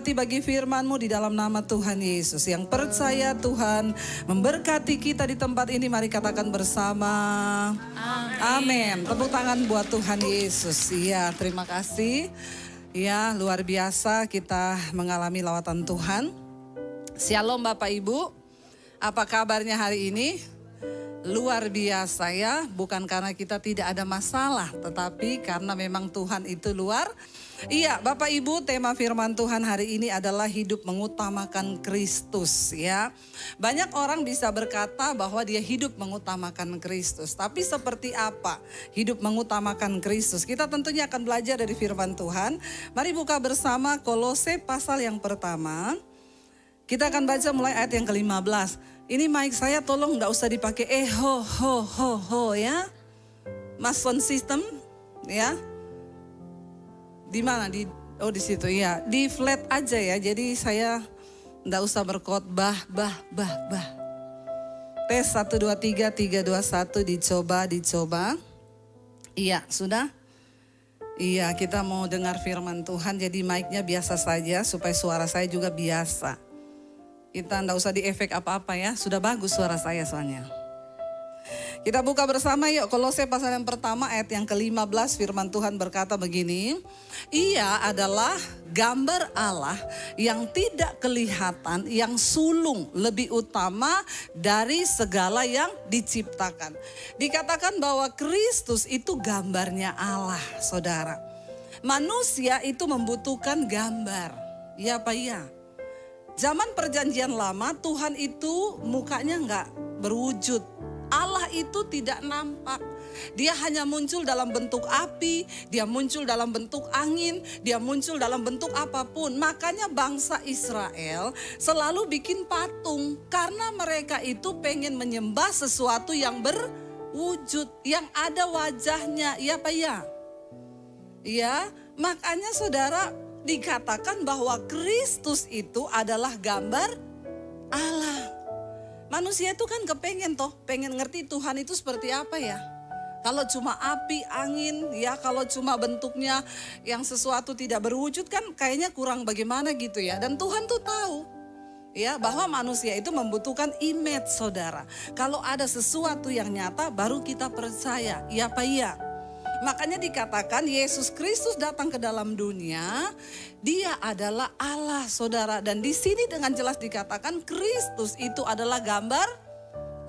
Bagi firman-Mu di dalam nama Tuhan Yesus. Yang percaya Tuhan memberkati kita di tempat ini, mari katakan bersama. Amin. Tepuk tangan buat Tuhan Yesus. Ya, terima kasih. Ya, luar biasa kita mengalami lawatan Tuhan. Shalom Bapak Ibu. Apa kabarnya hari ini? Luar biasa ya, bukan karena kita tidak ada masalah, tetapi karena memang Tuhan itu luar. Iya, Bapak Ibu, tema firman Tuhan hari ini adalah hidup mengutamakan Kristus ya. Banyak orang bisa berkata bahwa dia hidup mengutamakan Kristus, tapi seperti apa hidup mengutamakan Kristus? Kita tentunya akan belajar dari firman Tuhan. Mari buka bersama Kolose pasal yang pertama. Kita akan baca mulai ayat yang ke-15. Ini mic saya tolong gak usah dipakai ho ya. Mas sound system ya. Di mana? Di situ ya. Di flat aja ya. Jadi saya gak usah berkhotbah bah. Tes 1 2 3 3 2 1 dicoba. Iya, sudah? Iya, kita mau dengar firman Tuhan. Jadi mic-nya biasa saja supaya suara saya juga biasa. Kita enggak usah di efek apa-apa ya, sudah bagus suara saya soalnya. Kita buka bersama yuk, Kolose pasal yang pertama ayat yang ke-15, firman Tuhan berkata begini. Ia adalah gambar Allah yang tidak kelihatan, yang sulung, lebih utama dari segala yang diciptakan. Dikatakan bahwa Kristus itu gambarnya Allah, saudara. Manusia itu membutuhkan gambar, ya Pak ya. Zaman perjanjian lama Tuhan itu mukanya enggak berwujud. Allah itu tidak nampak. Dia hanya muncul dalam bentuk api, dia muncul dalam bentuk angin, dia muncul dalam bentuk apapun. Makanya bangsa Israel selalu bikin patung. Karena mereka itu pengen menyembah sesuatu yang berwujud, yang ada wajahnya. Ya Pak ya? Ya, makanya saudara, dikatakan bahwa Kristus itu adalah gambar Allah. Manusia itu kan pengen ngerti Tuhan itu seperti apa ya. Kalau cuma api, angin, ya kalau cuma bentuknya yang sesuatu tidak berwujud kan kayaknya kurang bagaimana gitu ya. Dan Tuhan tuh tahu ya bahwa manusia itu membutuhkan image, saudara. Kalau ada sesuatu yang nyata baru kita percaya, ya Pak ya. Makanya dikatakan Yesus Kristus datang ke dalam dunia, dia adalah Allah, saudara. Dan di sini dengan jelas dikatakan Kristus itu adalah gambar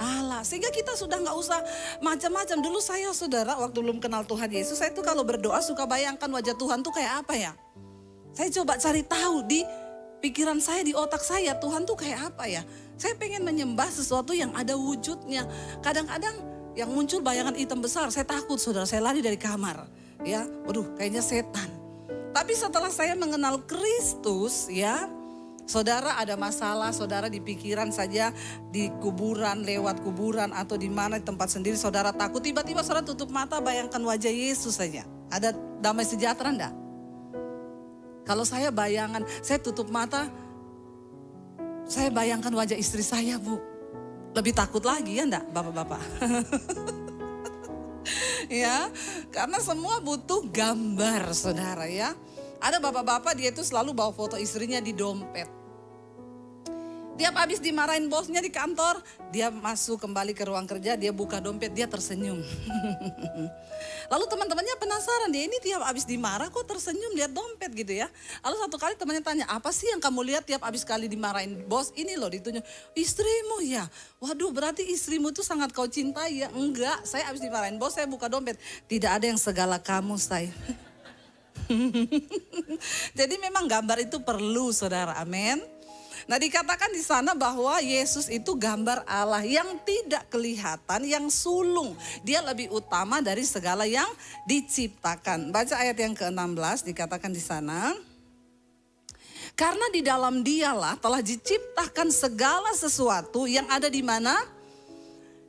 Allah. Sehingga kita sudah gak usah macam-macam. Dulu saya, saudara, waktu belum kenal Tuhan Yesus, saya itu kalau berdoa suka bayangkan wajah Tuhan tuh kayak apa ya. Saya coba cari tahu di pikiran saya, di otak saya, Tuhan tuh kayak apa ya. Saya pengen menyembah sesuatu yang ada wujudnya. Kadang-kadang yang muncul bayangan hitam besar, saya takut saudara, saya lari dari kamar. Ya, waduh kayaknya setan. Tapi setelah saya mengenal Kristus ya, saudara ada masalah, saudara di pikiran saja, di kuburan, lewat kuburan atau di mana di tempat sendiri saudara takut. Tiba-tiba saudara tutup mata bayangkan wajah Yesus saja. Ada damai sejahtera enggak? Kalau saya tutup mata, saya bayangkan wajah istri saya Bu. Lebih takut lagi ya enggak bapak-bapak? Ya, karena semua butuh gambar saudara ya. Ada bapak-bapak dia itu selalu bawa foto istrinya di dompet. Tiap habis dimarahin bosnya di kantor, dia masuk kembali ke ruang kerja, dia buka dompet, dia tersenyum. Lalu teman-temannya penasaran, dia ini tiap habis dimarah kok tersenyum lihat dompet gitu ya. Lalu satu kali temannya tanya, apa sih yang kamu lihat tiap habis kali dimarahin bos? Ini loh ditunjuk, istrimu ya. Waduh berarti istrimu tuh sangat kau cintai ya. Enggak, saya habis dimarahin bos, saya buka dompet. Tidak ada yang segala kamu saya. Jadi memang gambar itu perlu saudara, amin. Nah dikatakan di sana bahwa Yesus itu gambar Allah yang tidak kelihatan, yang sulung. Dia lebih utama dari segala yang diciptakan. Baca ayat yang ke-16 dikatakan di sana. Karena di dalam dialah telah diciptakan segala sesuatu yang ada di mana?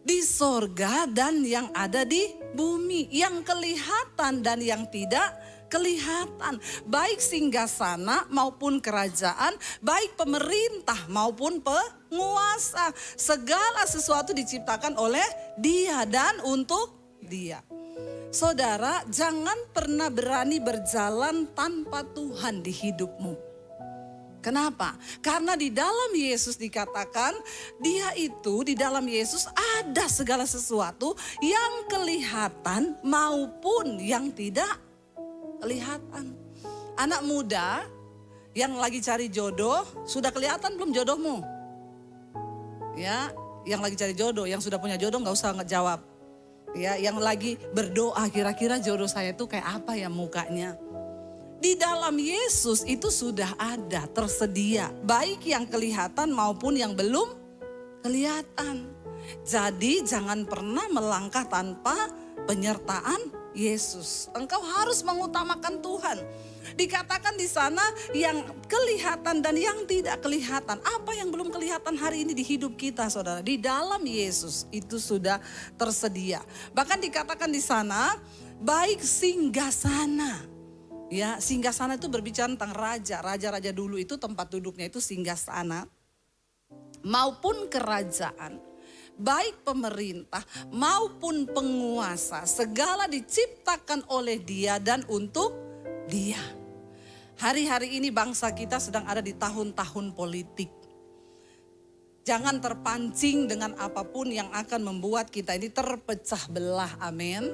Di sorga dan yang ada di bumi. Yang kelihatan dan yang tidak kelihatan, baik singgasana maupun kerajaan, baik pemerintah maupun penguasa. Segala sesuatu diciptakan oleh Dia dan untuk Dia. Saudara, jangan pernah berani berjalan tanpa Tuhan di hidupmu. Kenapa? Karena di dalam Yesus dikatakan dia itu di dalam Yesus ada segala sesuatu yang kelihatan maupun yang tidak kelihatan. Anak muda yang lagi cari jodoh, sudah kelihatan belum jodohmu? Ya, yang lagi cari jodoh, yang sudah punya jodoh nggak usah ngejawab. Ya, yang lagi berdoa kira-kira jodoh saya itu kayak apa ya mukanya? Di dalam Yesus itu sudah ada, tersedia. Baik yang kelihatan maupun yang belum kelihatan. Jadi jangan pernah melangkah tanpa penyertaan Yesus. Engkau harus mengutamakan Tuhan. Dikatakan di sana yang kelihatan dan yang tidak kelihatan. Apa yang belum kelihatan hari ini di hidup kita, saudara? Di dalam Yesus itu sudah tersedia. Bahkan dikatakan di sana, baik singgasana. Ya, singgasana itu berbicara tentang raja. Raja-raja dulu itu tempat duduknya itu singgasana maupun kerajaan. Baik pemerintah maupun penguasa, segala diciptakan oleh Dia dan untuk Dia. Hari-hari ini bangsa kita sedang ada di tahun-tahun politik. Jangan terpancing dengan apapun yang akan membuat kita ini terpecah belah. Amin.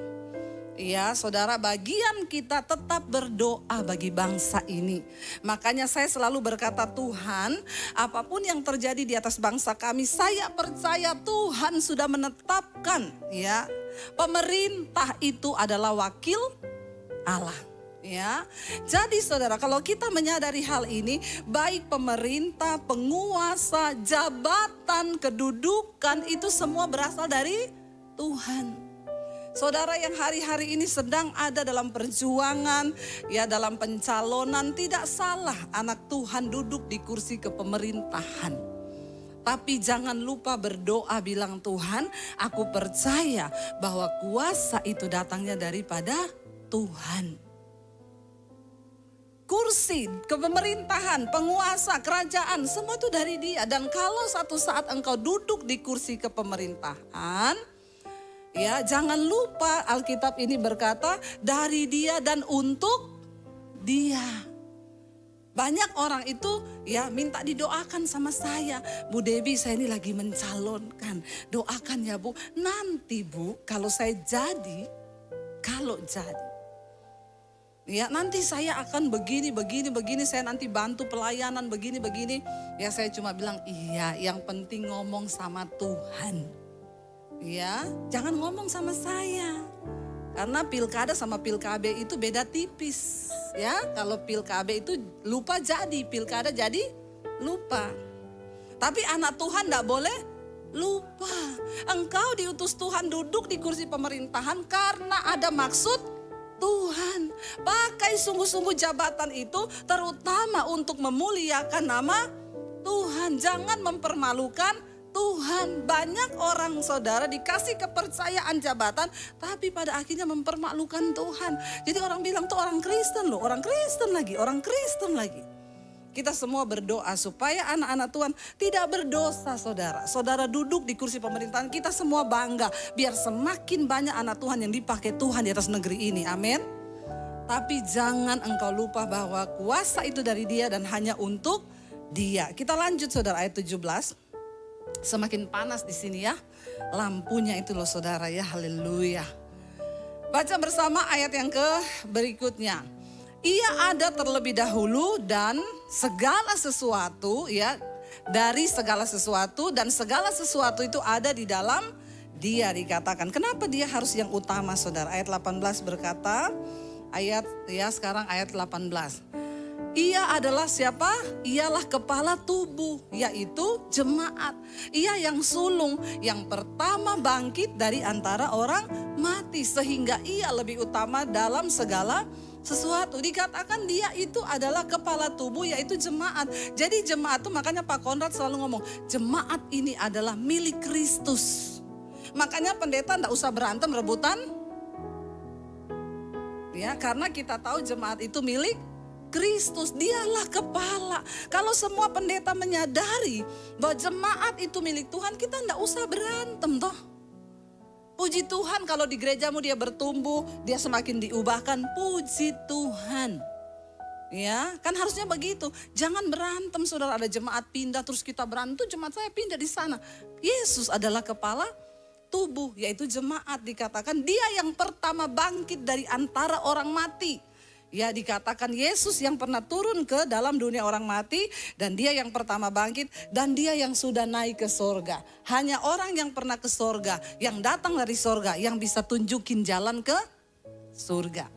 Ya, saudara, bagian kita tetap berdoa bagi bangsa ini. Makanya saya selalu berkata, Tuhan, apapun yang terjadi di atas bangsa kami, saya percaya Tuhan sudah menetapkan, ya, pemerintah itu adalah wakil Allah. Ya, jadi saudara, kalau kita menyadari hal ini, baik pemerintah, penguasa, jabatan, kedudukan, itu semua berasal dari Tuhan. Saudara yang hari-hari ini sedang ada dalam perjuangan, ya dalam pencalonan, tidak salah anak Tuhan duduk di kursi kepemerintahan. Tapi jangan lupa berdoa, bilang Tuhan, aku percaya bahwa kuasa itu datangnya daripada Tuhan. Kursi, kepemerintahan, penguasa, kerajaan, semua itu dari Dia. Dan kalau satu saat engkau duduk di kursi kepemerintahan, ya, jangan lupa Alkitab ini berkata dari Dia dan untuk Dia. Banyak orang itu ya minta didoakan sama saya. Bu Debbie, saya ini lagi mencalonkan. Doakan ya Bu. Nanti Bu, kalau saya jadi, ya nanti saya akan begini, saya nanti bantu pelayanan begini. Ya saya cuma bilang iya, yang penting ngomong sama Tuhan. Ya, jangan ngomong sama saya. Karena pilkada sama pilkabe itu beda tipis. Ya, kalau pilkabe itu lupa jadi, pilkada jadi lupa. Tapi anak Tuhan tidak boleh lupa. Engkau diutus Tuhan duduk di kursi pemerintahan karena ada maksud Tuhan. Pakai sungguh-sungguh jabatan itu terutama untuk memuliakan nama Tuhan. Jangan mempermalukan Tuhan. Banyak orang saudara dikasih kepercayaan jabatan tapi pada akhirnya mempermalukan Tuhan. Jadi orang bilang tuh orang Kristen loh, orang Kristen lagi. Kita semua berdoa supaya anak-anak Tuhan tidak berdosa, saudara. Saudara duduk di kursi pemerintahan, kita semua bangga. Biar semakin banyak anak Tuhan yang dipakai Tuhan di atas negeri ini, amin. Tapi jangan engkau lupa bahwa kuasa itu dari Dia dan hanya untuk Dia. Kita lanjut saudara, ayat 17. Semakin panas di sini ya. Lampunya itu loh saudara ya, haleluya. Baca bersama ayat yang berikutnya. Ia ada terlebih dahulu dan segala sesuatu ya, dari segala sesuatu dan segala sesuatu itu ada di dalam Dia, dikatakan. Kenapa Dia harus yang utama saudara? Ayat 18 berkata, sekarang ayat 18. Ia adalah siapa? Ialah kepala tubuh, yaitu jemaat. Ia yang sulung, yang pertama bangkit dari antara orang mati. Sehingga ia lebih utama dalam segala sesuatu. Dikatakan Dia itu adalah kepala tubuh, yaitu jemaat. Jadi jemaat itu, makanya Pak Konrad selalu ngomong, jemaat ini adalah milik Kristus. Makanya pendeta enggak usah berantem rebutan. Ya, karena kita tahu jemaat itu milik Kristus, Dialah kepala. Kalau semua pendeta menyadari bahwa jemaat itu milik Tuhan, kita enggak usah berantem toh. Puji Tuhan kalau di gerejamu dia bertumbuh, dia semakin diubahkan, puji Tuhan. Ya, kan harusnya begitu. Jangan berantem, saudara. Ada jemaat pindah terus kita berantem, jemaat saya pindah di sana. Yesus adalah kepala tubuh, yaitu jemaat. Dikatakan dia yang pertama bangkit dari antara orang mati. Ya, dikatakan Yesus yang pernah turun ke dalam dunia orang mati, dan dia yang pertama bangkit, dan dia yang sudah naik ke sorga. Hanya orang yang pernah ke sorga, yang datang dari sorga, yang bisa tunjukin jalan ke surga.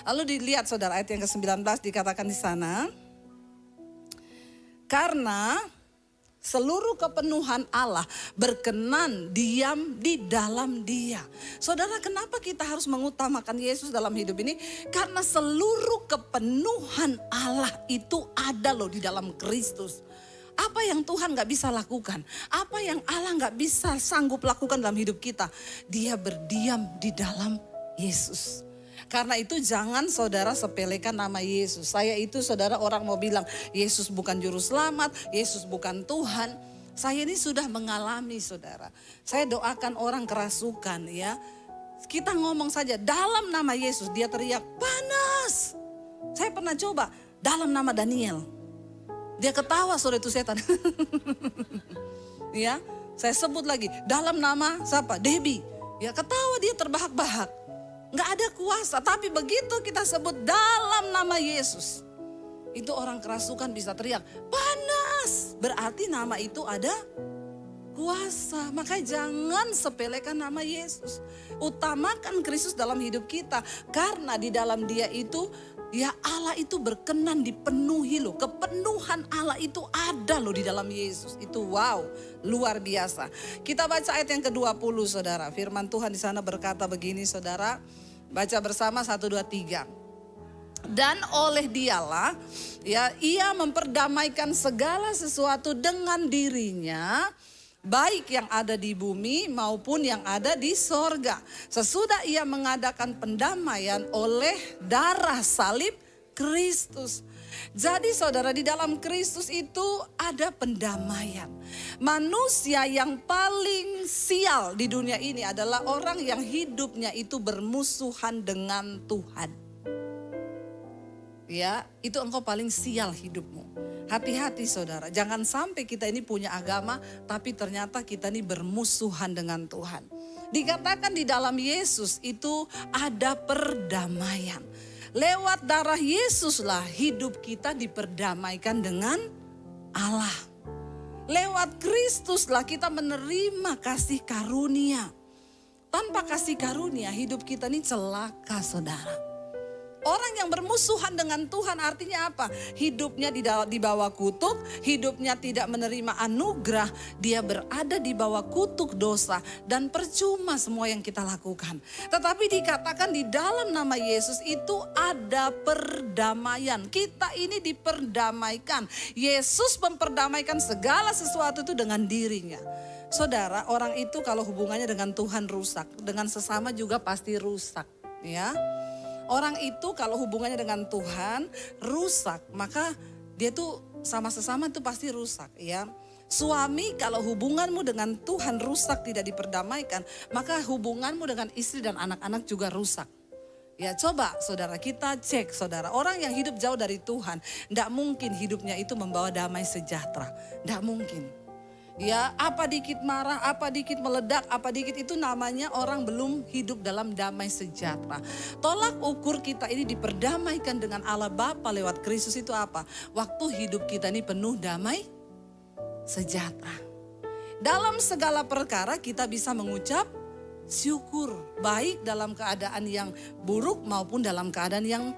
Lalu dilihat saudara, ayat yang ke-19 dikatakan di sana, karena seluruh kepenuhan Allah berkenan diam di dalam dia. Saudara, kenapa kita harus mengutamakan Yesus dalam hidup ini? Karena seluruh kepenuhan Allah itu ada loh di dalam Kristus. Apa yang Tuhan gak bisa lakukan? Apa yang Allah gak bisa sanggup lakukan dalam hidup kita? Dia berdiam di dalam Yesus. Karena itu jangan saudara sepelekan nama Yesus. Saya itu saudara, orang mau bilang Yesus bukan juru selamat, Yesus bukan Tuhan. Saya ini sudah mengalami saudara. Saya doakan orang kerasukan ya. Kita ngomong saja dalam nama Yesus, dia teriak panas. Saya pernah coba dalam nama Daniel. Dia ketawa, saudara, itu setan. Ya, saya sebut lagi dalam nama siapa? Debbie. Ya, ketawa, dia terbahak-bahak. Nggak ada kuasa, tapi begitu kita sebut dalam nama Yesus, itu orang kerasukan bisa teriak, panas. Berarti nama itu ada kuasa. Makanya jangan sepelekan nama Yesus. Utamakan Kristus dalam hidup kita. Karena di dalam dia itu, ya Allah itu berkenan dipenuhi loh. Kepenuhan Allah itu ada loh di dalam Yesus. Itu wow, luar biasa. Kita baca ayat yang ke-20 saudara. Firman Tuhan di sana berkata begini saudara. Baca bersama 1, 2, 3. Dan oleh dialah ya ia memperdamaikan segala sesuatu dengan dirinya, baik yang ada di bumi maupun yang ada di sorga. Sesudah ia mengadakan pendamaian oleh darah salib Kristus. Jadi saudara, di dalam Kristus itu ada pendamaian. Manusia yang paling sial di dunia ini adalah orang yang hidupnya itu bermusuhan dengan Tuhan. Ya, itu engkau paling sial hidupmu. Hati-hati saudara, jangan sampai kita ini punya agama tapi ternyata kita ini bermusuhan dengan Tuhan. Dikatakan di dalam Yesus itu ada perdamaian. Lewat darah Yesuslah hidup kita diperdamaikan dengan Allah. Lewat Kristuslah kita menerima kasih karunia. Tanpa kasih karunia hidup kita ini celaka saudara. Orang yang bermusuhan dengan Tuhan artinya apa? Hidupnya di bawah kutuk, hidupnya tidak menerima anugerah, dia berada di bawah kutuk dosa dan percuma semua yang kita lakukan. Tetapi dikatakan di dalam nama Yesus itu ada perdamaian. Kita ini diperdamaikan. Yesus memperdamaikan segala sesuatu itu dengan dirinya. Saudara, orang itu kalau hubungannya dengan Tuhan rusak, dengan sesama juga pasti rusak, ya. Orang itu kalau hubungannya dengan Tuhan rusak, maka dia tuh sama sesama itu pasti rusak ya. Suami kalau hubunganmu dengan Tuhan rusak, tidak diperdamaikan, maka hubunganmu dengan istri dan anak-anak juga rusak. Ya coba saudara, kita cek saudara, orang yang hidup jauh dari Tuhan, tidak mungkin hidupnya itu membawa damai sejahtera, tidak mungkin. Ya, apa dikit marah, apa dikit meledak, apa dikit itu namanya orang belum hidup dalam damai sejahtera. Tolak ukur kita ini diperdamaikan dengan Allah Bapa lewat Kristus itu apa? Waktu hidup kita ini penuh damai sejahtera. Dalam segala perkara kita bisa mengucap syukur, baik dalam keadaan yang buruk maupun dalam keadaan yang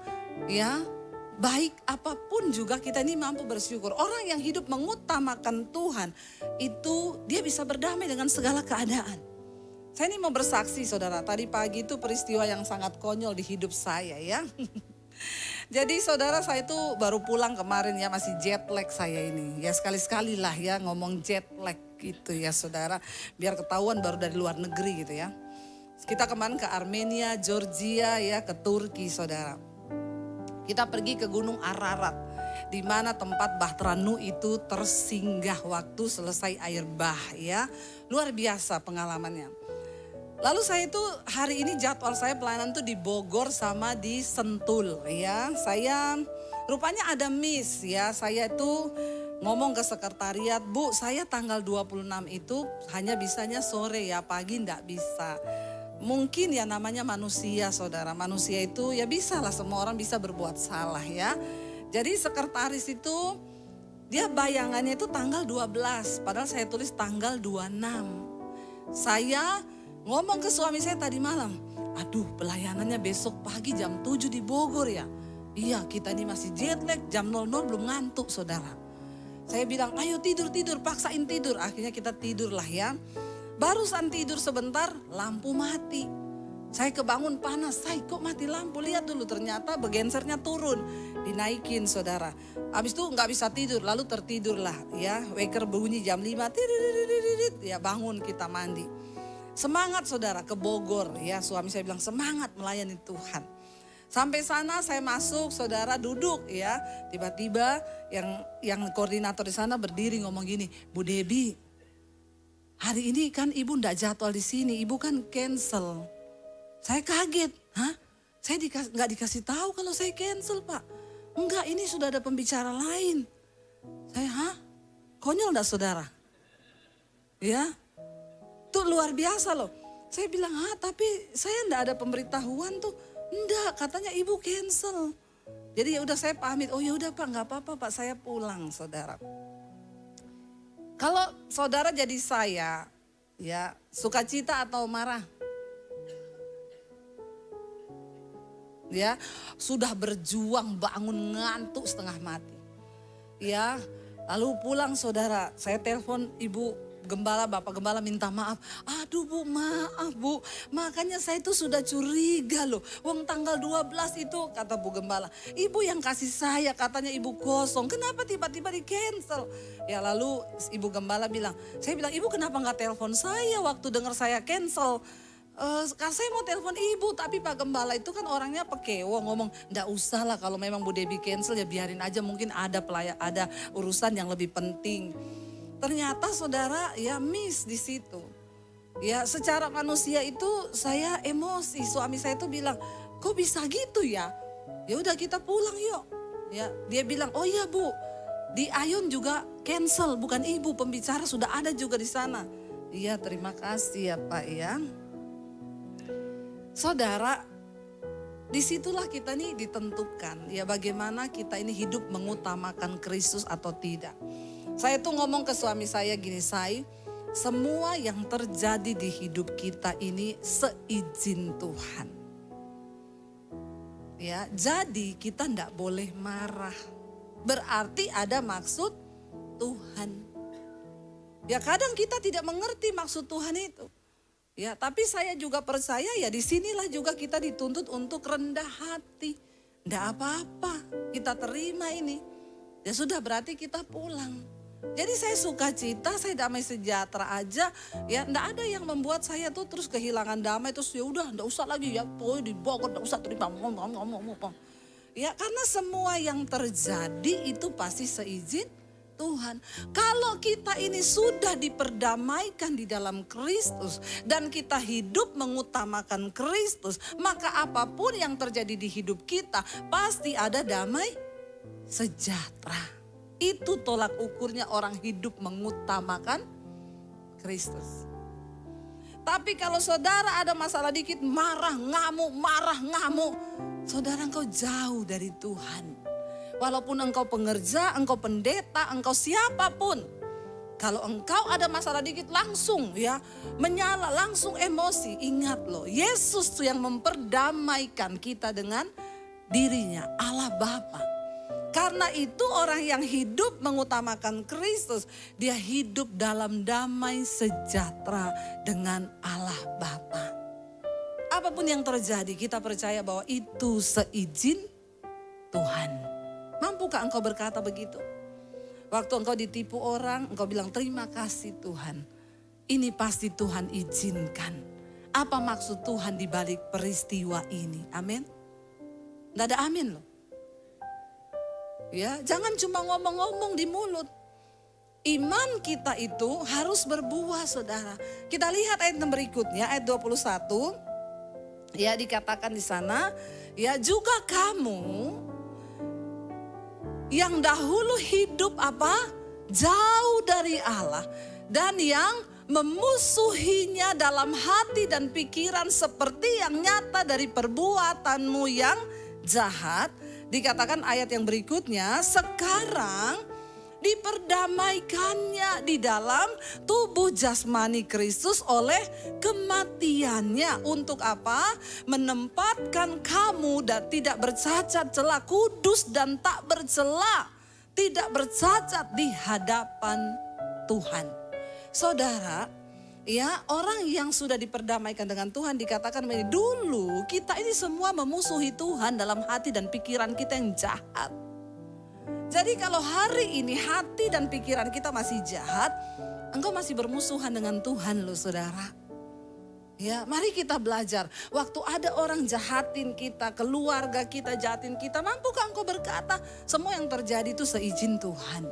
baik apapun juga kita ini mampu bersyukur. Orang yang hidup mengutamakan Tuhan itu dia bisa berdamai dengan segala keadaan. Saya ini mau bersaksi saudara, tadi pagi itu peristiwa yang sangat konyol di hidup saya ya. Jadi saudara, saya itu baru pulang kemarin ya, masih jet lag saya ini. Ya sekali-sekali lah ya ngomong jet lag gitu ya saudara. Biar ketahuan baru dari luar negeri gitu ya. Kita kemarin ke Armenia, Georgia ya, ke Turki saudara. Kita pergi ke Gunung Ararat, di mana tempat Bahtera Nuh itu tersinggah waktu selesai air bah ya. Luar biasa pengalamannya. Lalu saya itu hari ini jadwal saya pelayanan tuh di Bogor sama di Sentul ya. Saya rupanya ada miss ya. Saya itu ngomong ke sekretariat, Bu saya tanggal 26 itu hanya bisanya sore ya, pagi enggak bisa. Mungkin ya namanya manusia saudara, manusia itu ya bisa lah, semua orang bisa berbuat salah ya. Jadi sekretaris itu dia bayangannya itu tanggal 12, padahal saya tulis tanggal 26. Saya ngomong ke suami saya tadi malam, aduh pelayanannya besok pagi jam 7 di Bogor ya. Iya kita ini masih jet lag, jam 00 belum ngantuk saudara. Saya bilang ayo tidur, paksain tidur. Akhirnya kita tidur lah ya. Barusan tidur sebentar lampu mati. Saya kebangun panas, saya kok mati lampu, lihat dulu ternyata begensernya turun. Dinaikin saudara. Habis itu nggak bisa tidur, lalu tertidurlah ya. Waker bunyi jam 5, ya bangun kita mandi. Semangat saudara ke Bogor ya, suami saya bilang semangat melayani Tuhan. Sampai sana saya masuk, saudara duduk ya. Tiba-tiba yang koordinator di sana berdiri ngomong gini, Bu Debbie, hari ini kan ibu ndak jadwal di sini, ibu kan cancel. Saya kaget, hah? Saya nggak dikasih tahu kalau saya cancel Pak. Enggak, ini sudah ada pembicara lain. Saya, hah? Konyol ndak saudara? Ya, itu luar biasa loh. Saya bilang, tapi saya ndak ada pemberitahuan tuh. Enggak, katanya ibu cancel. Jadi ya udah saya pamit. Oh ya udah Pak, nggak apa-apa Pak, saya pulang saudara. Kalau saudara jadi saya, ya sukacita atau marah? Ya, sudah berjuang bangun ngantuk setengah mati. Ya, lalu pulang saudara, saya telepon ibu gembala, bapak gembala minta maaf. Aduh Bu, maaf Bu. Makanya saya itu sudah curiga loh. Wong tanggal 12 itu kata Bu gembala, ibu yang kasih saya katanya ibu kosong. Kenapa tiba-tiba di cancel? Ya lalu ibu gembala bilang, saya bilang ibu kenapa nggak telepon saya waktu dengar saya cancel? Saya mau telepon ibu, tapi Pak Gembala itu kan orangnya pekewo, ngomong ndak usah lah kalau memang Bu Debbie cancel ya biarin aja, mungkin ada urusan yang lebih penting. Ternyata saudara ya miss di situ. Ya secara manusia itu saya emosi, suami saya itu bilang kok bisa gitu ya? Ya udah kita pulang yuk. Ya dia bilang oh iya Bu, di Ayun juga cancel, bukan ibu pembicara sudah ada juga di sana. Iya terima kasih ya Pak ya. Saudara, disitulah kita nih ditentukan ya bagaimana kita ini hidup mengutamakan Kristus atau tidak. Saya tuh ngomong ke suami saya gini, semua yang terjadi di hidup kita ini seizin Tuhan. Ya, jadi kita ndak boleh marah. Berarti ada maksud Tuhan. Ya kadang kita tidak mengerti maksud Tuhan itu. Ya, tapi saya juga percaya ya disinilah juga kita dituntut untuk rendah hati. Nggak apa-apa, kita terima ini. Ya sudah berarti kita pulang. Jadi saya sukacita, saya damai sejahtera aja. Ya nggak ada yang membuat saya tuh terus kehilangan damai. Terus ya udah nggak usah lagi ya, pokoknya di Bogor nggak usah terima. Ya karena semua yang terjadi itu pasti seizin Tuhan. Kalau kita ini sudah diperdamaikan di dalam Kristus dan kita hidup mengutamakan Kristus, maka apapun yang terjadi di hidup kita pasti ada damai sejahtera. Itu tolak ukurnya orang hidup mengutamakan Kristus. Tapi kalau saudara ada masalah dikit marah ngamuk, saudara engkau jauh dari Tuhan. Walaupun engkau pengerja, engkau pendeta, engkau siapapun. Kalau engkau ada masalah dikit langsung ya menyala, langsung emosi. Ingat loh, Yesus tuh yang memperdamaikan kita dengan dirinya, Allah Bapa. Karena itu orang yang hidup mengutamakan Kristus, dia hidup dalam damai sejahtera dengan Allah Bapa. Apapun yang terjadi, kita percaya bahwa itu seizin Tuhan. Mampukah engkau berkata begitu? Waktu engkau ditipu orang, engkau bilang terima kasih Tuhan. Ini pasti Tuhan izinkan. Apa maksud Tuhan di balik peristiwa ini? Amin. Nggak ada amin loh. Ya, jangan cuma ngomong-ngomong di mulut. Iman kita itu harus berbuah, saudara. Kita lihat ayat yang berikutnya, ayat 21. Ya, dikatakan di sana, ya, juga kamu yang dahulu hidup apa? Jauh dari Allah, dan yang memusuhinya dalam hati dan pikiran seperti yang nyata dari perbuatanmu yang jahat. Dikatakan ayat yang berikutnya, sekarang diperdamaikannya di dalam tubuh jasmani Kristus oleh kematiannya. Untuk apa? Menempatkan kamu dan tidak bercacat celah, kudus dan tak bercela, tidak bercacat di hadapan Tuhan. Saudara, ya, orang yang sudah diperdamaikan dengan Tuhan dikatakan begini, dulu kita ini semua memusuhi Tuhan dalam hati dan pikiran kita yang jahat. Jadi kalau hari ini hati dan pikiran kita masih jahat, engkau masih bermusuhan dengan Tuhan loh, saudara. Ya, mari kita belajar. Waktu ada orang jahatin kita, keluarga kita jahatin kita, mampukah engkau berkata semua yang terjadi itu seizin Tuhan?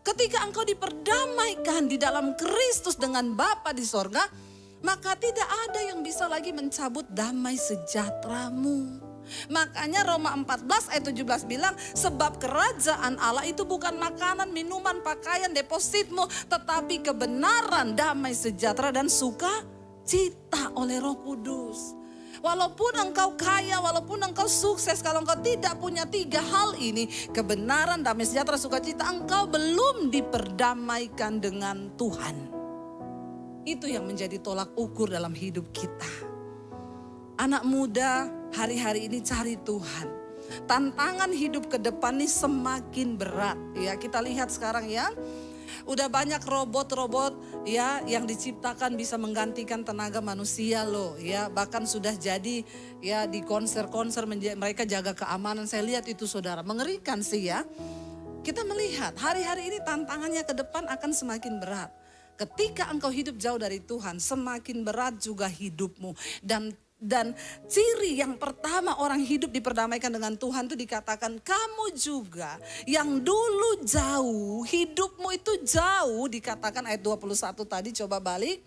Ketika engkau diperdamaikan di dalam Kristus dengan Bapa di sorga, maka tidak ada yang bisa lagi mencabut damai sejahteramu. Makanya Roma 14 ayat 17 bilang, sebab kerajaan Allah itu bukan makanan, minuman, pakaian, depositmu, tetapi kebenaran, damai sejahtera dan sukacita oleh Roh Kudus. Walaupun engkau kaya, walaupun engkau sukses, kalau engkau tidak punya 3 hal ini, kebenaran, damai sejahtera, sukacita, engkau belum diperdamaikan dengan Tuhan. Itu yang menjadi tolak ukur dalam hidup kita. Anak muda hari-hari ini cari Tuhan. Tantangan hidup ke depan ini semakin berat. Ya, kita lihat sekarang ya. Udah banyak robot-robot ya yang diciptakan bisa menggantikan tenaga manusia loh ya. Bahkan sudah jadi ya di konser-konser mereka jaga keamanan. Saya lihat itu, saudara, mengerikan sih ya. Kita melihat hari-hari ini tantangannya ke depan akan semakin berat. Ketika engkau hidup jauh dari Tuhan, semakin berat juga hidupmu. Dan ciri yang pertama orang hidup diperdamaikan dengan Tuhan itu dikatakan, kamu juga yang dulu jauh, hidupmu itu jauh, dikatakan ayat 21 tadi, coba balik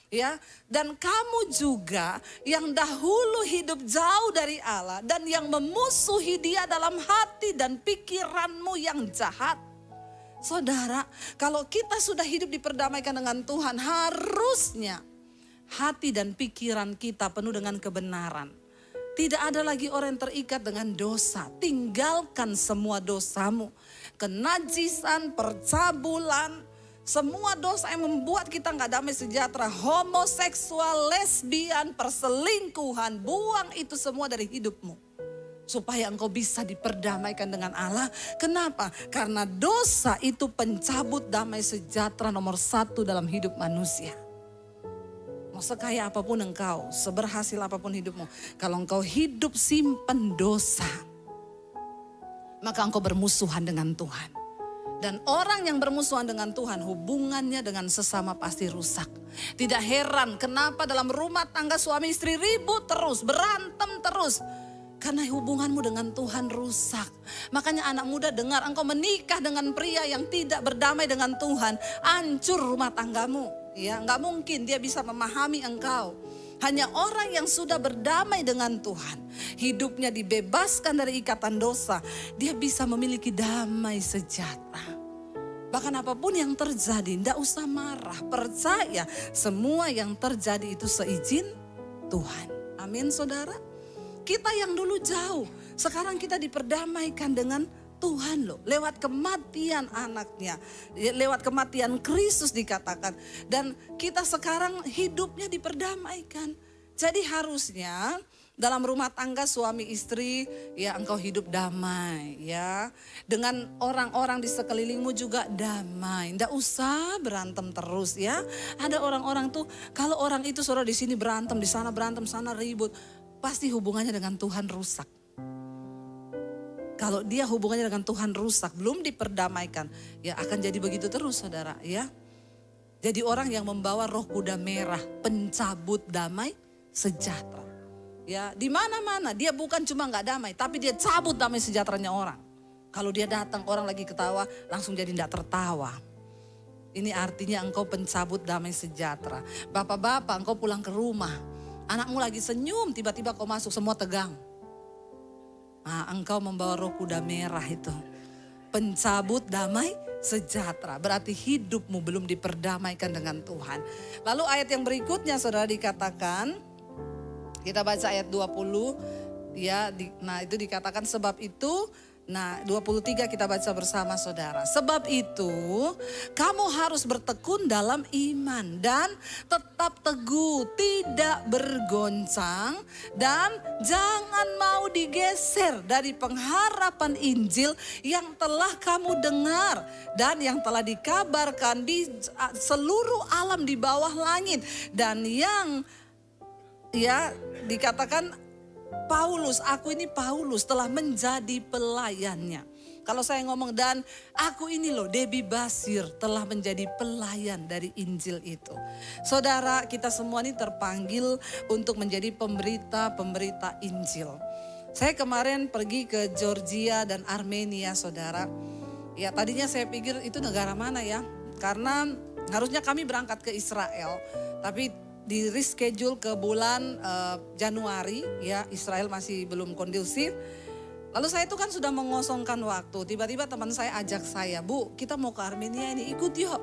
ya. Dan kamu juga yang dahulu hidup jauh dari Allah dan yang memusuhi Dia dalam hati dan pikiranmu yang jahat. Saudara, kalau kita sudah hidup diperdamaikan dengan Tuhan, harusnya hati dan pikiran kita penuh dengan kebenaran. Tidak ada lagi orang yang terikat dengan dosa. Tinggalkan semua dosamu. Kenajisan, percabulan, semua dosa yang membuat kita gak damai sejahtera. Homoseksual, lesbian, perselingkuhan. Buang itu semua dari hidupmu. Supaya engkau bisa diperdamaikan dengan Allah. Kenapa? Karena dosa itu pencabut damai sejahtera nomor 1 dalam hidup manusia. Mau sekaya apapun engkau, seberhasil apapun hidupmu, kalau engkau hidup simpen dosa, maka engkau bermusuhan dengan Tuhan. Dan orang yang bermusuhan dengan Tuhan, hubungannya dengan sesama pasti rusak. Tidak heran kenapa dalam rumah tangga suami istri ribut terus, berantem terus. Karena hubunganmu dengan Tuhan rusak. Makanya anak muda dengar, engkau menikah dengan pria yang tidak berdamai dengan Tuhan, hancur rumah tanggamu. Ya, nggak mungkin dia bisa memahami engkau. Hanya orang yang sudah berdamai dengan Tuhan, hidupnya dibebaskan dari ikatan dosa, dia bisa memiliki damai sejahtera. Bahkan apapun yang terjadi, tidak usah marah, percaya semua yang terjadi itu seizin Tuhan. Amin, saudara. Kita yang dulu jauh, sekarang kita diperdamaikan dengan Tuhan loh, lewat kematian anaknya, lewat kematian Kristus dikatakan. Dan kita sekarang hidupnya diperdamaikan. Jadi harusnya dalam rumah tangga suami istri ya engkau hidup damai ya. Dengan orang-orang di sekelilingmu juga damai. Nggak usah berantem terus ya. Ada orang-orang tuh kalau orang itu saudara di sini berantem, di sana berantem, sana ribut. Pasti hubungannya dengan Tuhan rusak. Kalau dia hubungannya dengan Tuhan rusak, belum diperdamaikan, ya akan jadi begitu terus, saudara, ya. Jadi orang yang membawa roh kuda merah, pencabut damai sejahtera. Ya, di mana-mana dia bukan cuma nggak damai, tapi dia cabut damai sejahteranya orang. Kalau dia datang orang lagi ketawa, langsung jadi tidak tertawa. Ini artinya engkau pencabut damai sejahtera. Bapak-bapak, engkau pulang ke rumah. Anakmu lagi senyum, tiba-tiba kau masuk semua tegang. Nah, engkau membawa roh kuda merah itu. Pencabut damai sejahtera. Berarti hidupmu belum diperdamaikan dengan Tuhan. Lalu ayat yang berikutnya saudara dikatakan, kita baca ayat 20. Ya, nah itu dikatakan sebab itu. Nah 23 kita baca bersama saudara. Sebab itu kamu harus bertekun dalam iman dan tetap teguh, tidak bergoncang dan jangan mau digeser dari pengharapan Injil yang telah kamu dengar dan yang telah dikabarkan di seluruh alam di bawah langit dan yang ya dikatakan Paulus, aku ini Paulus telah menjadi pelayannya. Kalau saya ngomong dan aku ini loh Debbie Basir telah menjadi pelayan dari Injil itu. Saudara, kita semua ini terpanggil untuk menjadi pemberita Injil. Saya kemarin pergi ke Georgia dan Armenia saudara. Ya tadinya saya pikir itu negara mana ya. Karena harusnya kami berangkat ke Israel. Tapi di reschedule ke bulan Januari, ya Israel masih belum kondusif. Lalu saya itu kan sudah mengosongkan waktu. Tiba-tiba teman saya ajak saya, Bu, kita mau ke Armenia ini, ikut yuk.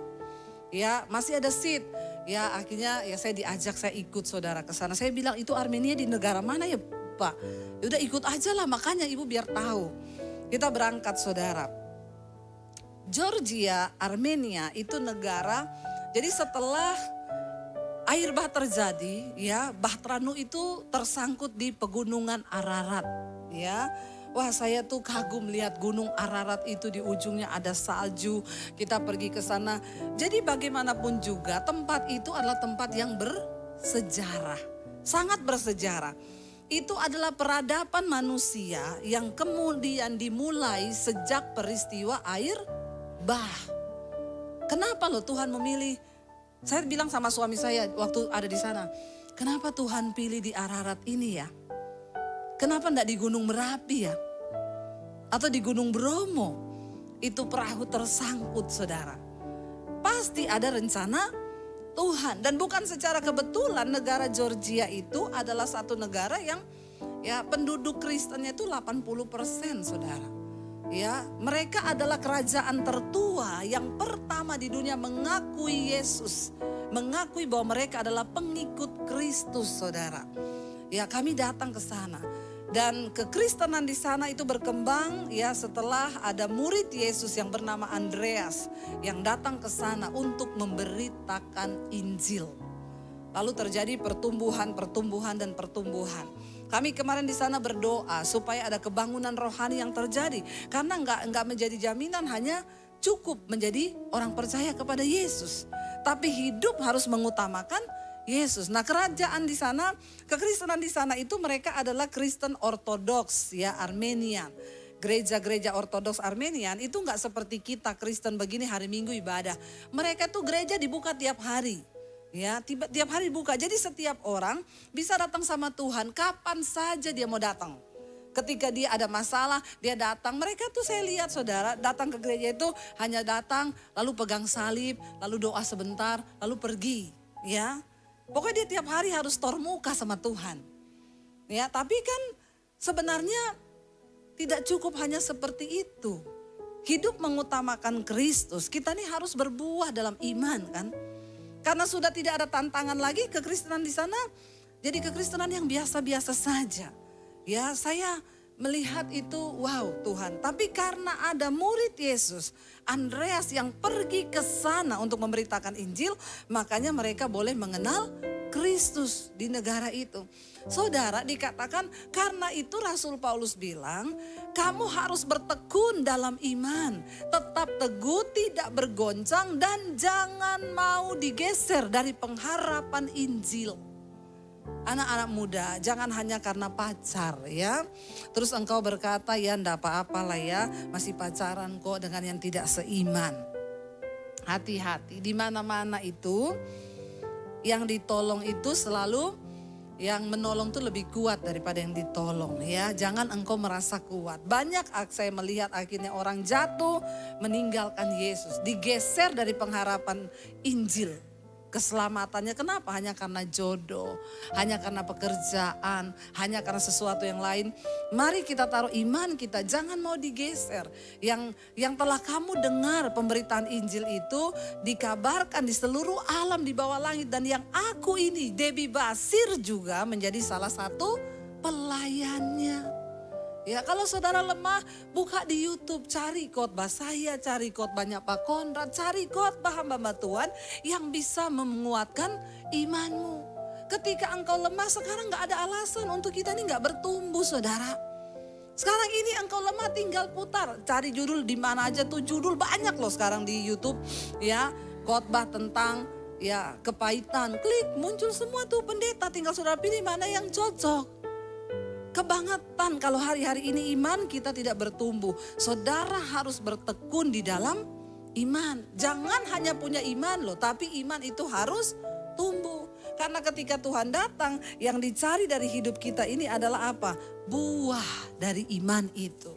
Ya masih ada seat. Ya akhirnya ya saya diajak, saya ikut saudara ke sana. Saya bilang itu Armenia di negara mana ya Pak? Udah ikut aja lah, makanya ibu biar tahu. Kita berangkat saudara. Georgia, Armenia itu negara. Jadi setelah air bah terjadi, ya Bahtranu itu tersangkut di pegunungan Ararat, ya. Wah saya tuh kagum lihat gunung Ararat itu di ujungnya ada salju. Kita pergi ke sana. Jadi bagaimanapun juga tempat itu adalah tempat yang bersejarah, sangat bersejarah. Itu adalah peradaban manusia yang kemudian dimulai sejak peristiwa air bah. Kenapa loh Tuhan memilih? Saya bilang sama suami saya waktu ada di sana, kenapa Tuhan pilih di Ararat ini ya? Kenapa enggak di Gunung Merapi ya? Atau di Gunung Bromo? Itu perahu tersangkut saudara. Pasti ada rencana Tuhan. Dan bukan secara kebetulan negara Georgia itu adalah satu negara yang ya penduduk Kristennya itu 80% saudara. Ya, mereka adalah kerajaan tertua yang pertama di dunia mengakui Yesus, mengakui bahwa mereka adalah pengikut Kristus, saudara. Ya, kami datang ke sana dan kekristenan di sana itu berkembang ya setelah ada murid Yesus yang bernama Andreas yang datang ke sana untuk memberitakan Injil. Lalu terjadi pertumbuhan dan pertumbuhan. Kami kemarin di sana berdoa supaya ada kebangunan rohani yang terjadi. Karena enggak menjadi jaminan hanya cukup menjadi orang percaya kepada Yesus. Tapi hidup harus mengutamakan Yesus. Nah kerajaan di sana, kekristenan di sana itu mereka adalah Kristen Ortodoks ya Armenian. Gereja-gereja Ortodoks Armenian itu enggak seperti kita Kristen begini hari Minggu ibadah. Mereka tuh gereja dibuka tiap hari. Ya, tiap hari buka. Jadi setiap orang bisa datang sama Tuhan kapan saja dia mau datang. Ketika dia ada masalah, dia datang. Mereka tuh saya lihat saudara, datang ke gereja itu hanya datang, lalu pegang salib, lalu doa sebentar, lalu pergi. Ya, pokoknya dia tiap hari harus tor muka sama Tuhan. Ya, tapi kan sebenarnya tidak cukup hanya seperti itu. Hidup mengutamakan Kristus, kita nih harus berbuah dalam iman kan. Karena sudah tidak ada tantangan lagi kekristenan di sana. Jadi kekristenan yang biasa-biasa saja. Ya saya melihat itu wow Tuhan. Tapi karena ada murid Yesus, Andreas yang pergi ke sana untuk memberitakan Injil. Makanya mereka boleh mengenal Kristus di negara itu. Saudara dikatakan karena itu Rasul Paulus bilang kamu harus bertekun dalam iman. Tetap teguh, tidak bergoncang dan jangan mau digeser dari pengharapan Injil. Anak-anak muda jangan hanya karena pacar ya. Terus engkau berkata ya enggak apa-apa lah ya masih pacaran kok dengan yang tidak seiman. Hati-hati di mana-mana itu yang ditolong itu selalu yang menolong tuh lebih kuat daripada yang ditolong ya. Jangan engkau merasa kuat. Banyak saya melihat akhirnya orang jatuh meninggalkan Yesus. Digeser dari pengharapan Injil. Keselamatannya kenapa? Hanya karena jodoh, hanya karena pekerjaan, hanya karena sesuatu yang lain. Mari kita taruh iman kita, jangan mau digeser. Yang telah kamu dengar pemberitaan Injil itu dikabarkan di seluruh alam di bawah langit. Dan yang aku ini, Debbie Basir juga menjadi salah satu pelayannya. Ya, kalau saudara lemah, buka di YouTube, cari khotbah saya, cari khotbahnya Pak Konrad, cari khotbah hamba-hamba Tuhan yang bisa menguatkan imanmu. Ketika engkau lemah, sekarang gak ada alasan untuk kita ini gak bertumbuh, saudara. Sekarang ini engkau lemah, tinggal putar, cari judul di mana aja tuh, judul banyak loh sekarang di YouTube, ya, khotbah tentang ya kepahitan, klik muncul semua tuh pendeta, tinggal saudara pilih mana yang cocok. Kebangetan kalau hari-hari ini iman kita tidak bertumbuh. Saudara harus bertekun di dalam iman. Jangan hanya punya iman loh, tapi iman itu harus tumbuh. Karena ketika Tuhan datang, yang dicari dari hidup kita ini adalah apa? Buah dari iman itu.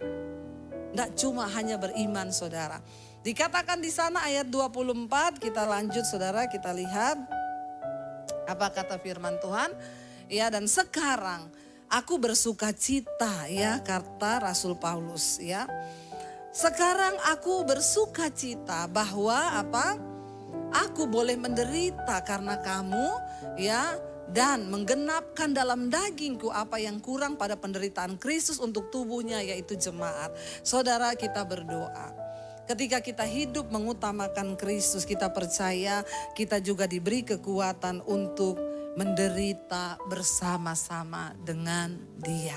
Tidak cuma hanya beriman, saudara. Dikatakan di sana ayat 24, kita lanjut saudara, kita lihat. Apa kata firman Tuhan? Ya, dan sekarang aku bersuka cita, ya, kata Rasul Paulus, ya. Sekarang aku bersuka cita bahwa apa? Aku boleh menderita karena kamu, ya, dan menggenapkan dalam dagingku apa yang kurang pada penderitaan Kristus untuk tubuhnya, yaitu jemaat. Saudara, kita berdoa. Ketika kita hidup mengutamakan Kristus, kita percaya kita juga diberi kekuatan untuk menderita bersama-sama dengan Dia.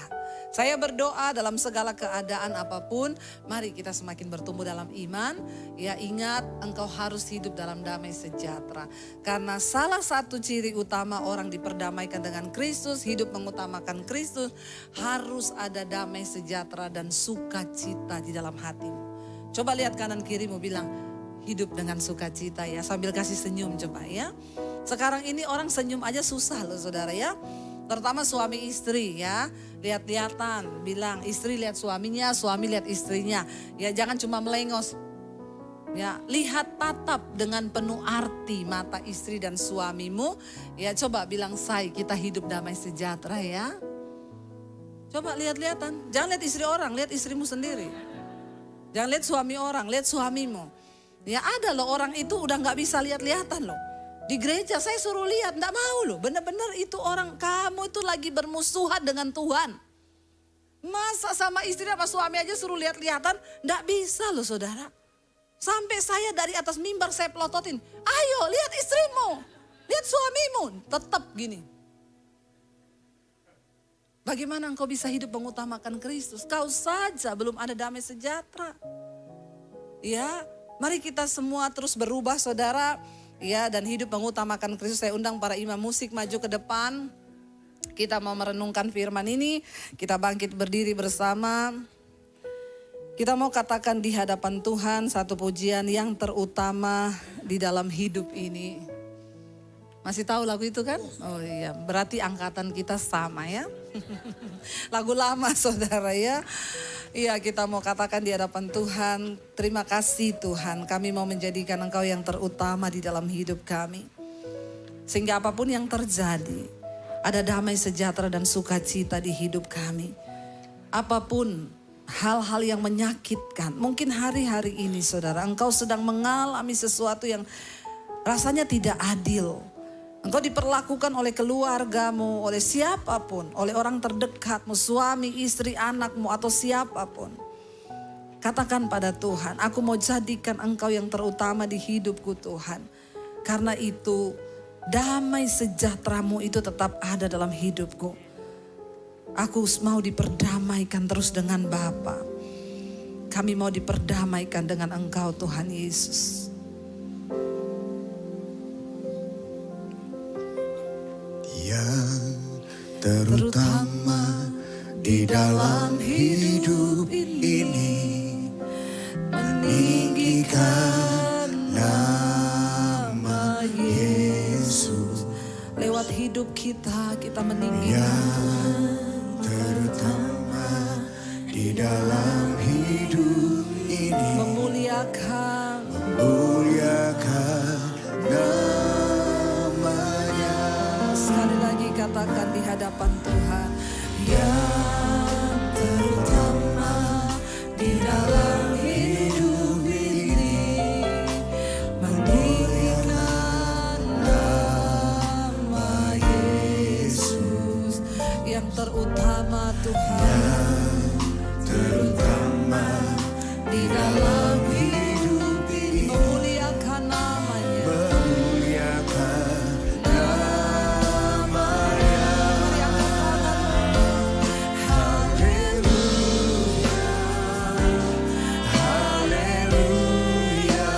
Saya berdoa dalam segala keadaan apapun, mari kita semakin bertumbuh dalam iman. Ya, ingat engkau harus hidup dalam damai sejahtera. Karena salah satu ciri utama orang diperdamaikan dengan Kristus, hidup mengutamakan Kristus, harus ada damai sejahtera dan sukacita di dalam hatimu. Coba lihat kanan kirimu, bilang hidup dengan sukacita ya, sambil kasih senyum coba ya. Sekarang ini orang senyum aja susah loh saudara ya. Terutama suami istri ya. Lihat-lihatan, bilang istri lihat suaminya, suami lihat istrinya. Ya, jangan cuma melengos. Ya, lihat tatap dengan penuh arti mata istri dan suamimu. Ya, coba bilang say, kita hidup damai sejahtera ya. Coba lihat-lihatan. Jangan lihat istri orang, lihat istrimu sendiri. Jangan lihat suami orang, lihat suamimu. Ya, ada loh orang itu udah gak bisa lihat-lihatan loh. Di gereja saya suruh lihat, enggak mau loh. Benar-benar itu orang, kamu itu lagi bermusuhan dengan Tuhan. Masa sama istri apa suami aja suruh lihat-lihatan, enggak bisa loh saudara. Sampai saya dari atas mimbar saya pelototin, ayo lihat istrimu, lihat suamimu. Tetap gini. Bagaimana engkau bisa hidup mengutamakan Kristus? Kau saja belum ada damai sejahtera. Ya, mari kita semua terus berubah saudara. Ya, dan hidup mengutamakan Kristus. Saya undang para imam musik maju ke depan. Kita mau merenungkan firman ini. Kita bangkit berdiri bersama. Kita mau katakan di hadapan Tuhan satu pujian yang terutama di dalam hidup ini. Masih tahu lagu itu kan? Oh iya, berarti angkatan kita sama ya. Lagu lama saudara ya. Iya, kita mau katakan di hadapan Tuhan, terima kasih Tuhan, kami mau menjadikan Engkau yang terutama di dalam hidup kami. Sehingga apapun yang terjadi, ada damai sejahtera dan sukacita di hidup kami. Apapun hal-hal yang menyakitkan, mungkin hari-hari ini saudara, engkau sedang mengalami sesuatu yang rasanya tidak adil. Engkau diperlakukan oleh keluargamu, oleh siapapun, oleh orang terdekatmu, suami, istri, anakmu, atau siapapun. Katakan pada Tuhan, aku mau jadikan Engkau yang terutama di hidupku Tuhan. Karena itu, damai sejahtera-Mu itu tetap ada dalam hidupku. Aku mau diperdamaikan terus dengan Bapa. Kami mau diperdamaikan dengan Engkau Tuhan Yesus. Yang terutama di dalam hidup ini, meninggikan nama Yesus. Lewat hidup kita kita meninggikan yang terutama di dalam hidup ini, memuliakan namanya. sekali lagi katakan di hadapan Tuhan, yang terutama di dalam hidup ini, memuliakan nama Yesus. Yang terutama Tuhan, Terutama di dalam hidup ini, memuliakan namanya. memuliakan Mari angkat tanganmu. Haleluya, haleluya.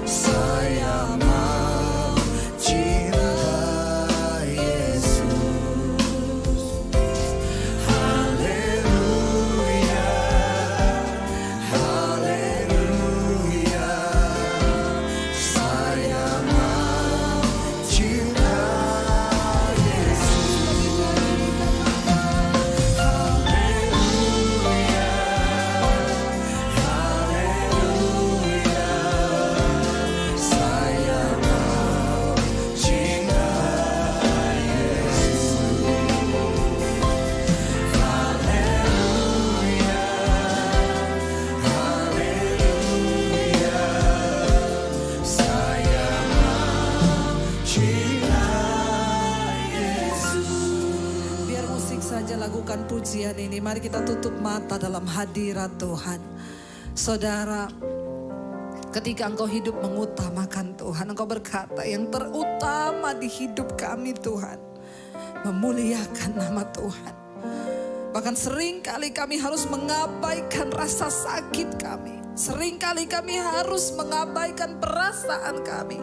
Saya mau cinta Yesus. Haleluya, haleluya. Saya mau cinta Saya mau cinta Yesus. Haleluya, haleluya. Saya mau cinta Yesus. Biar musik saja lakukan pujian ini. Mari kita tutup mata dalam hadirat Tuhan. Saudara, ketika engkau hidup mengutamakan Tuhan, engkau berkata yang terutama di hidup kami Tuhan, memuliakan nama Tuhan. Bahkan seringkali kami harus mengabaikan rasa sakit kami. Seringkali kami harus mengabaikan perasaan kami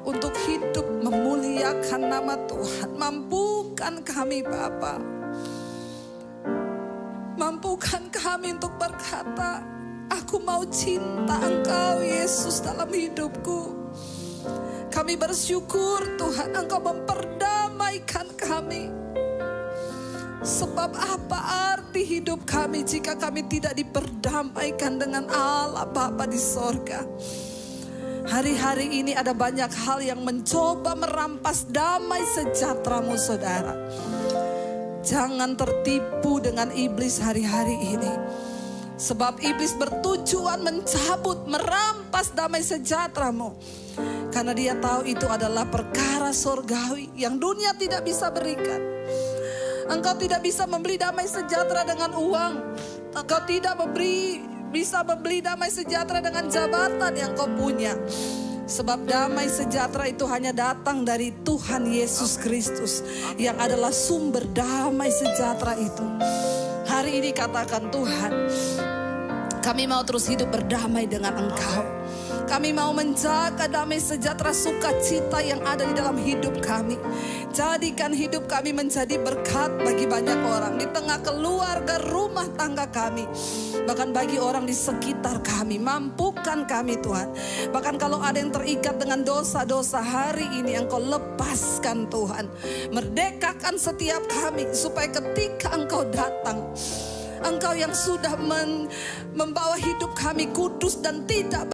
untuk hidup memuliakan nama Tuhan. Mampukan kami Bapa. Mampukan kami untuk berkata, aku mau cinta Engkau Yesus dalam hidupku. Kami bersyukur Tuhan Engkau memperdamaikan kami. Sebab apa arti hidup kami jika kami tidak diperdamaikan dengan Allah Bapa di sorga. Hari-hari ini ada banyak hal yang mencoba merampas damai sejahteramu saudara. Jangan tertipu dengan iblis hari-hari ini. Sebab iblis bertujuan mencabut, merampas damai sejahteramu. Karena dia tahu itu adalah perkara sorgawi yang dunia tidak bisa berikan. Engkau tidak bisa membeli damai sejahtera dengan uang. Engkau tidak bisa membeli damai sejahtera dengan jabatan yang kau punya. Sebab damai sejahtera itu hanya datang dari Tuhan Yesus Kristus, yang adalah sumber damai sejahtera itu. Hari ini katakan, Tuhan, kami mau terus hidup berdamai dengan Engkau. Kami mau menjaga damai sejahtera sukacita yang ada di dalam hidup kami. Jadikan hidup kami menjadi berkat bagi banyak orang. Di tengah keluarga, rumah tangga kami. Bahkan bagi orang di sekitar kami. Mampukan kami Tuhan. Bahkan kalau ada yang terikat dengan dosa-dosa, hari ini Engkau lepaskan Tuhan. Merdekakan setiap kami supaya ketika Engkau datang, Engkau yang sudah membawa hidup kami kudus dan tidak